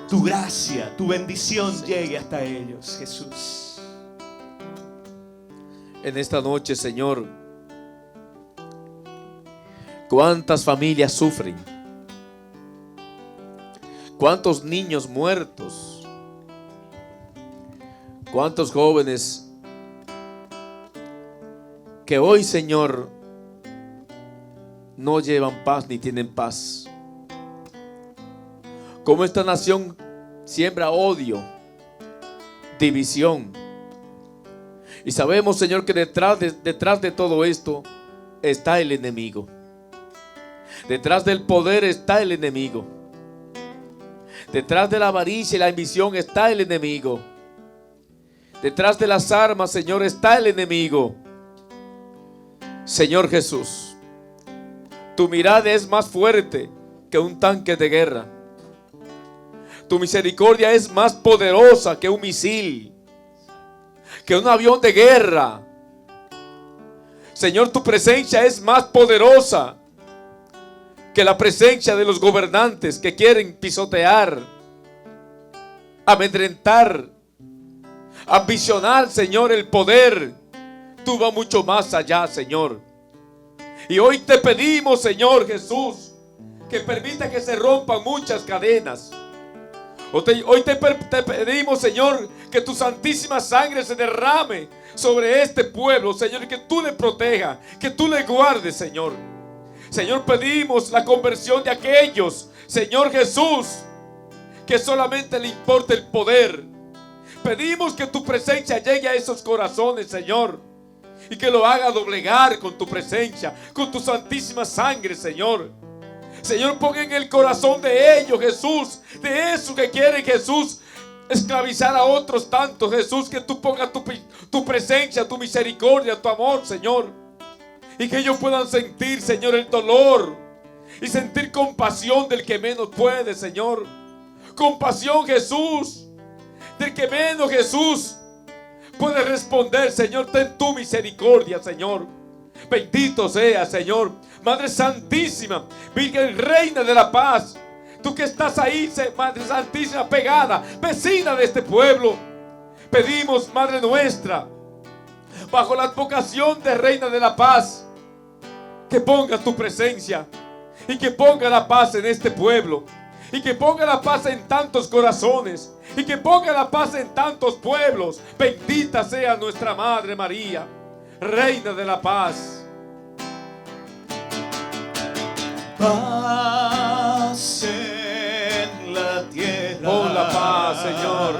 tu gracia, tu bendición llegue hasta ellos, Jesús.
En esta noche, Señor, cuántas familias sufren, cuántos niños muertos, cuántos jóvenes que hoy, Señor, no llevan paz ni tienen paz. Como esta nación siembra odio, división. Y sabemos, Señor, que detrás de todo esto está el enemigo. Detrás del poder está el enemigo. Detrás de la avaricia y la ambición está el enemigo. Detrás de las armas, Señor, está el enemigo. Señor Jesús, tu mirada es más fuerte que un tanque de guerra. Tu misericordia es más poderosa que un misil, que un avión de guerra. Señor, tu presencia es más poderosa que la presencia de los gobernantes que quieren pisotear, amedrentar, ambicionar, Señor, el poder. Tú vas mucho más allá, Señor. Y hoy te pedimos, Señor Jesús, que permita que se rompan muchas cadenas. Hoy te pedimos, Señor, que tu santísima sangre se derrame sobre este pueblo, Señor, y que tú le protejas, que tú le guardes, Señor. Señor, pedimos la conversión de aquellos, Señor Jesús, que solamente le importa el poder. Pedimos que tu presencia llegue a esos corazones, Señor, y que lo haga doblegar con tu presencia, con tu santísima sangre, Señor. Señor, pon en el corazón de ellos, Jesús, de esos que quieren, Jesús, esclavizar a otros tantos, Jesús, que tú pongas tu presencia, tu misericordia, tu amor, Señor, y que ellos puedan sentir, Señor, el dolor y sentir compasión del que menos puede, Señor. Compasión, Jesús, del que menos, Jesús, puede responder. Señor, ten tu misericordia, Señor. Bendito sea, Señor. Madre Santísima, Virgen Reina de la Paz, tú que estás ahí, Madre Santísima, pegada, vecina de este pueblo, pedimos, Madre nuestra, bajo la advocación de Reina de la Paz, que ponga tu presencia y que ponga la paz en este pueblo, y que ponga la paz en tantos corazones, y que ponga la paz en tantos pueblos. Bendita sea nuestra Madre María, Reina de la Paz.
Paz en la tierra.
Oh, la paz, Señor.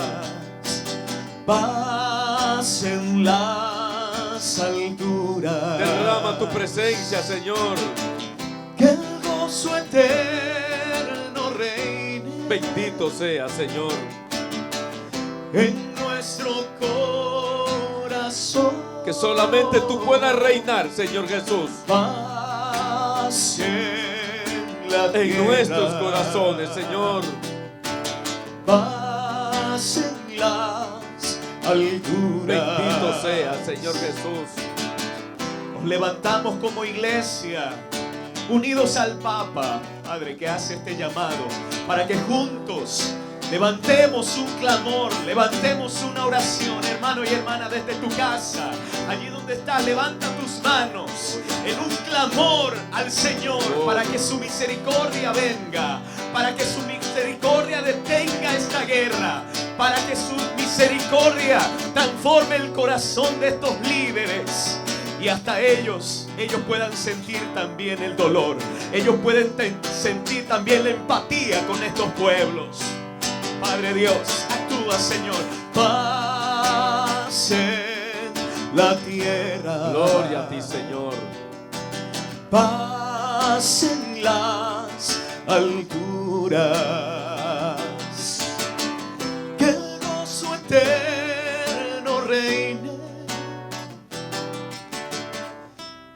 Paz en las alturas.
Derrama tu presencia, Señor.
Que el gozo eterno reine.
Bendito sea, Señor.
En nuestro corazón.
Que solamente tú puedas reinar, Señor Jesús.
Paz en la tierra.
En nuestros corazones, Señor.
Paz en las alturas.
Bendito sea, Señor Jesús.
Nos levantamos como iglesia, unidos al Papa, Padre, que hace este llamado, para que juntos levantemos un clamor, levantemos una oración, hermano y hermana, desde tu casa, allí donde estás, levanta tus manos en un clamor al Señor, para que su misericordia venga, para que su misericordia detenga esta guerra, para que su misericordia transforme el corazón de estos líderes. Y hasta ellos puedan sentir también el dolor. Ellos pueden sentir también la empatía con estos pueblos. Padre Dios, actúa, Señor. Paz en la tierra.
Gloria a ti, Señor.
Paz en las alturas. Que el gozo eterno reine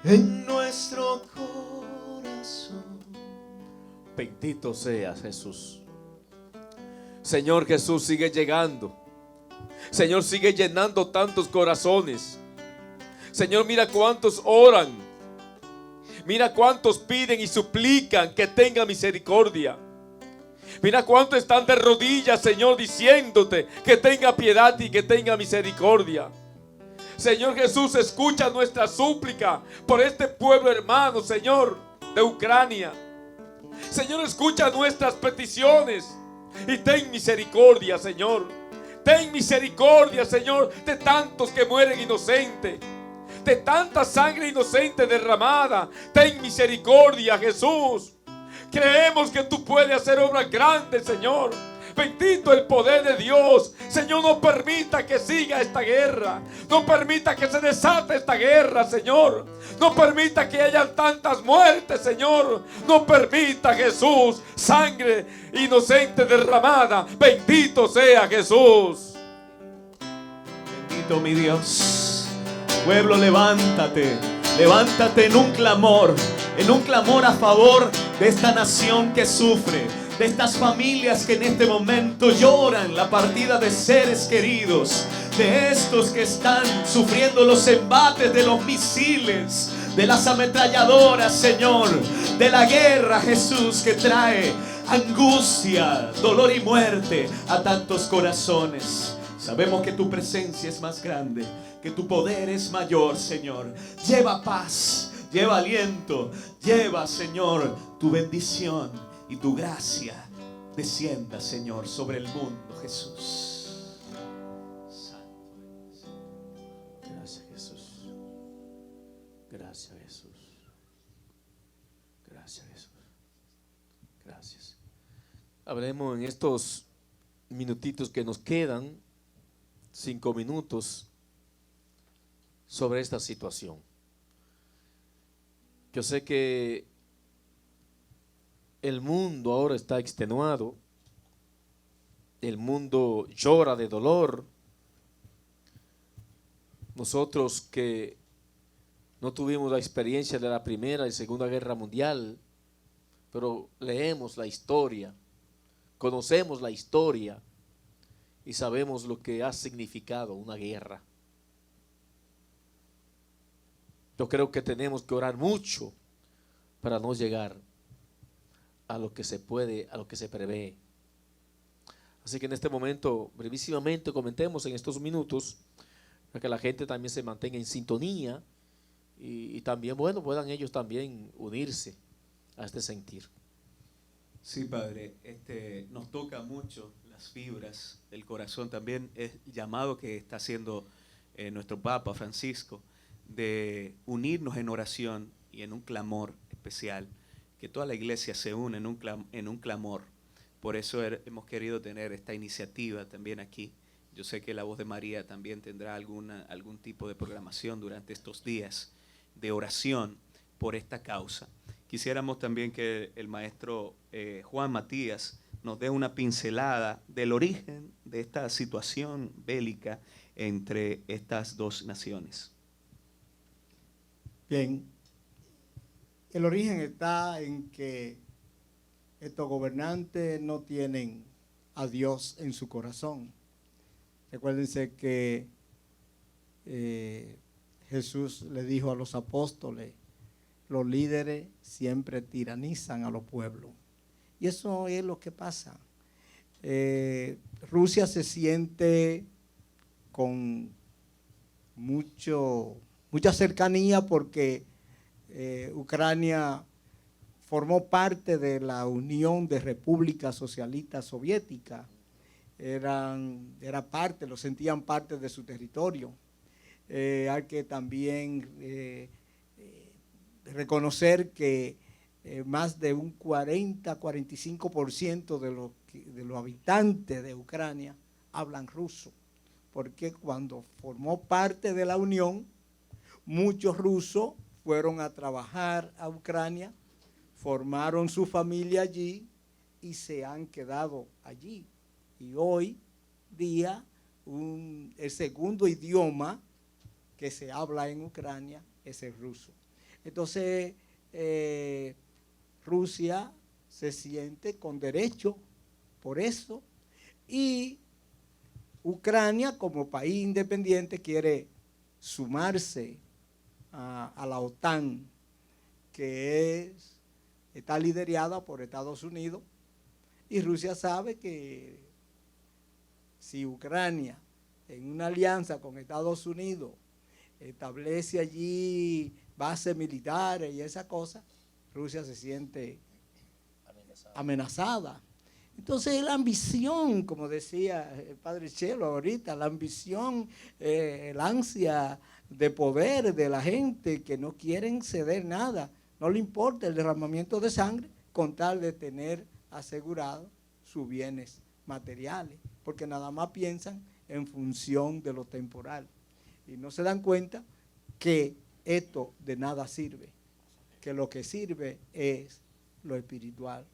en nuestro corazón.
Bendito seas, Jesús. Señor Jesús, sigue llegando. Señor, sigue llenando tantos corazones. Señor, mira cuántos oran. Mira cuántos piden y suplican que tenga misericordia. Mira cuántos están de rodillas, Señor, diciéndote que tenga piedad y que tenga misericordia. Señor Jesús, escucha nuestra súplica por este pueblo hermano, Señor, de Ucrania. Señor, escucha nuestras peticiones y ten misericordia, Señor. Ten misericordia, Señor, de tantos que mueren inocentes, de tanta sangre inocente derramada. Ten misericordia, Jesús. Creemos que tú puedes hacer obras grandes, Señor. Bendito el poder de Dios. Señor, no permita que siga esta guerra. No permita que se desate esta guerra, Señor. No permita que haya tantas muertes, Señor. No permita, Jesús, sangre inocente derramada. Bendito sea Jesús.
Bendito mi Dios. Pueblo, levántate. Levántate en un clamor a favor de esta nación que sufre, de estas familias que en este momento lloran la partida de seres queridos, de estos que están sufriendo los embates de los misiles, de las ametralladoras, Señor, de la guerra, Jesús, que trae angustia, dolor y muerte a tantos corazones. Sabemos que tu presencia es más grande, que tu poder es mayor, Señor. Lleva paz, lleva aliento, lleva, Señor, tu bendición y tu gracia. Descienda, Señor, sobre el mundo, Jesús.
Gracias, Jesús. Gracias, Jesús. Gracias, Jesús. Gracias. Hablemos en estos minutitos que nos quedan, 5 minutos. sobre esta situación. Yo sé que el mundo ahora está extenuado, el mundo llora de dolor. Nosotros que no tuvimos la experiencia de la Primera y Segunda Guerra Mundial, pero leemos la historia, conocemos la historia y sabemos lo que ha significado una guerra. Yo creo que tenemos que orar mucho para no llegar a lo que se puede, a lo que se prevé. Así que en este momento, brevísimamente, comentemos en estos minutos para que la gente también se mantenga en sintonía y también, bueno, puedan ellos también unirse a este sentir.
Sí, Padre, nos toca mucho las fibras del corazón. También es el llamado que está haciendo nuestro Papa Francisco de unirnos en oración y en un clamor especial, que toda la iglesia se une en un clamor. Por eso hemos querido tener esta iniciativa también aquí. Yo sé que La Voz de María también tendrá algún tipo de programación durante estos días de oración por esta causa. Quisiéramos también que el maestro Juan Matías nos dé una pincelada del origen de esta situación bélica entre estas dos naciones.
Bien, el origen está en que estos gobernantes no tienen a Dios en su corazón. Recuérdense que Jesús le dijo a los apóstoles: los líderes siempre tiranizan a los pueblos. Y eso es lo que pasa. Rusia se siente con mucha cercanía porque Ucrania formó parte de la Unión de Repúblicas Socialistas Soviéticas. Era parte, lo sentían parte de su territorio. Hay que también reconocer que más de un 40-45% de los habitantes de Ucrania hablan ruso, porque cuando formó parte de la Unión, muchos rusos fueron a trabajar a Ucrania, formaron su familia allí y se han quedado allí. Y hoy día el segundo idioma que se habla en Ucrania es el ruso. Entonces, Rusia se siente con derecho por eso, y Ucrania como país independiente quiere sumarse a la OTAN, que está liderada por Estados Unidos, y Rusia sabe que si Ucrania en una alianza con Estados Unidos establece allí bases militares y esa cosa, Rusia se siente amenazada. Entonces la ambición, como decía el padre Chelo ahorita, la ambición, el ansia de poder de la gente que no quieren ceder nada, no le importa el derramamiento de sangre con tal de tener asegurado sus bienes materiales, porque nada más piensan en función de lo temporal y no se dan cuenta que esto de nada sirve, que lo que sirve es lo espiritual,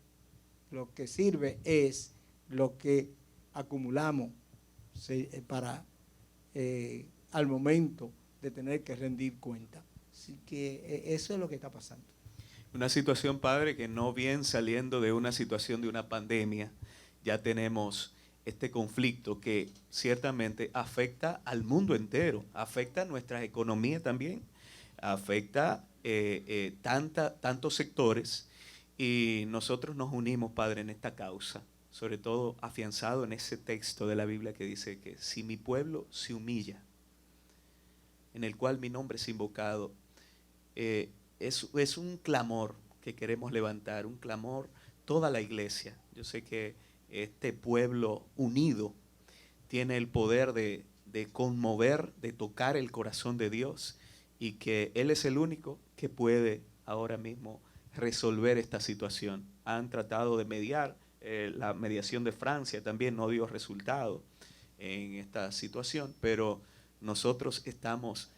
lo que sirve es lo que acumulamos para al momento de tener que rendir cuenta. Así que eso es lo que está pasando.
Una situación, Padre, que no bien saliendo de una situación de una pandemia, ya tenemos este conflicto que ciertamente afecta al mundo entero, afecta a nuestra economía también, afecta tantos sectores, y nosotros nos unimos, Padre, en esta causa, sobre todo afianzado en ese texto de la Biblia que dice que si mi pueblo se humilla, en el cual mi nombre es invocado, es un clamor que queremos levantar, un clamor toda la iglesia. Yo sé que este pueblo unido tiene el poder de conmover, de tocar el corazón de Dios, y que Él es el único que puede ahora mismo resolver esta situación. Han tratado de mediar, la mediación de Francia también no dio resultado en esta situación, pero nosotros estamos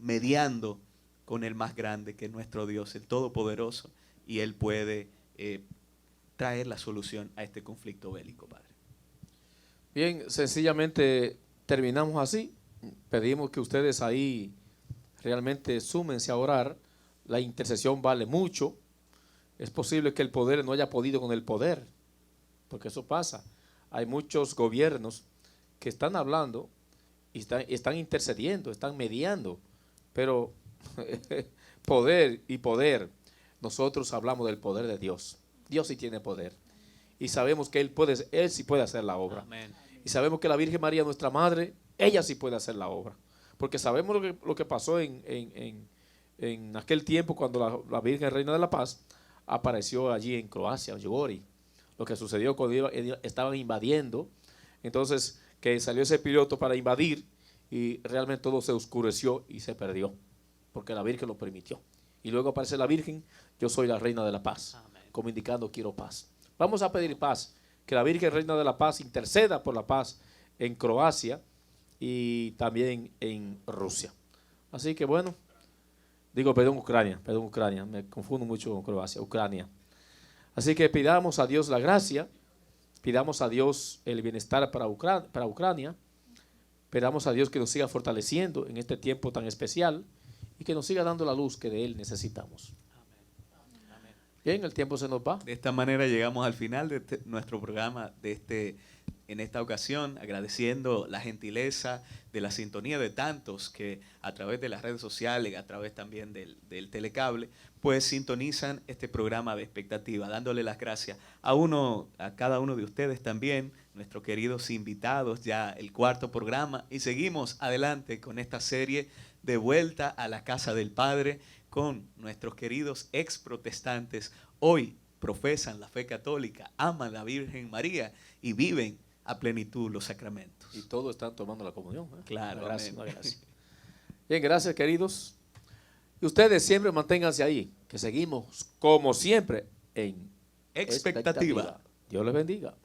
mediando con el más grande, que es nuestro Dios, el Todopoderoso, y Él puede traer la solución a este conflicto bélico, Padre.
Bien, sencillamente terminamos así. Pedimos que ustedes ahí realmente súmense a orar. La intercesión vale mucho. Es posible que el poder no haya podido con el poder, porque eso pasa. Hay muchos gobiernos que están hablando y están intercediendo, están mediando, pero poder y poder, nosotros hablamos del poder de Dios. Dios sí tiene poder y sabemos que Él sí puede hacer la obra.
Amén.
Y sabemos que la Virgen María, nuestra Madre, ella sí puede hacer la obra, porque sabemos lo que pasó en aquel tiempo cuando la Virgen Reina de la Paz apareció allí en Croacia, en Yugori. Lo que sucedió cuando estaban invadiendo, entonces que salió ese piloto para invadir y realmente todo se oscureció y se perdió, porque la Virgen lo permitió. Y luego aparece la Virgen, yo soy la Reina de la Paz, como indicando quiero paz. Vamos a pedir paz, que la Virgen Reina de la Paz interceda por la paz en Croacia y también en Rusia. Así que bueno, Ucrania, me confundo mucho con Croacia, Ucrania. Así que pidamos a Dios la gracia, pidamos a Dios el bienestar para Ucrania, pidamos a Dios que nos siga fortaleciendo en este tiempo tan especial y que nos siga dando la luz que de Él necesitamos. Bien, el tiempo se nos va.
De esta manera llegamos al final de nuestro programa en esta ocasión, agradeciendo la gentileza de la sintonía de tantos que a través de las redes sociales, a través también del telecable, pues sintonizan este programa de expectativa, dándole las gracias a cada uno de ustedes también, nuestros queridos invitados, ya el cuarto programa, y seguimos adelante con esta serie de Vuelta a la Casa del Padre, con nuestros queridos ex protestantes. Hoy profesan la fe católica, aman a la Virgen María y viven a plenitud los sacramentos.
Y todos están tomando la comunión.
Claro,
gracias,
amén.
gracias. Bien, gracias queridos. Y ustedes siempre manténganse ahí, que seguimos como siempre en
Expectativa.
Dios les bendiga.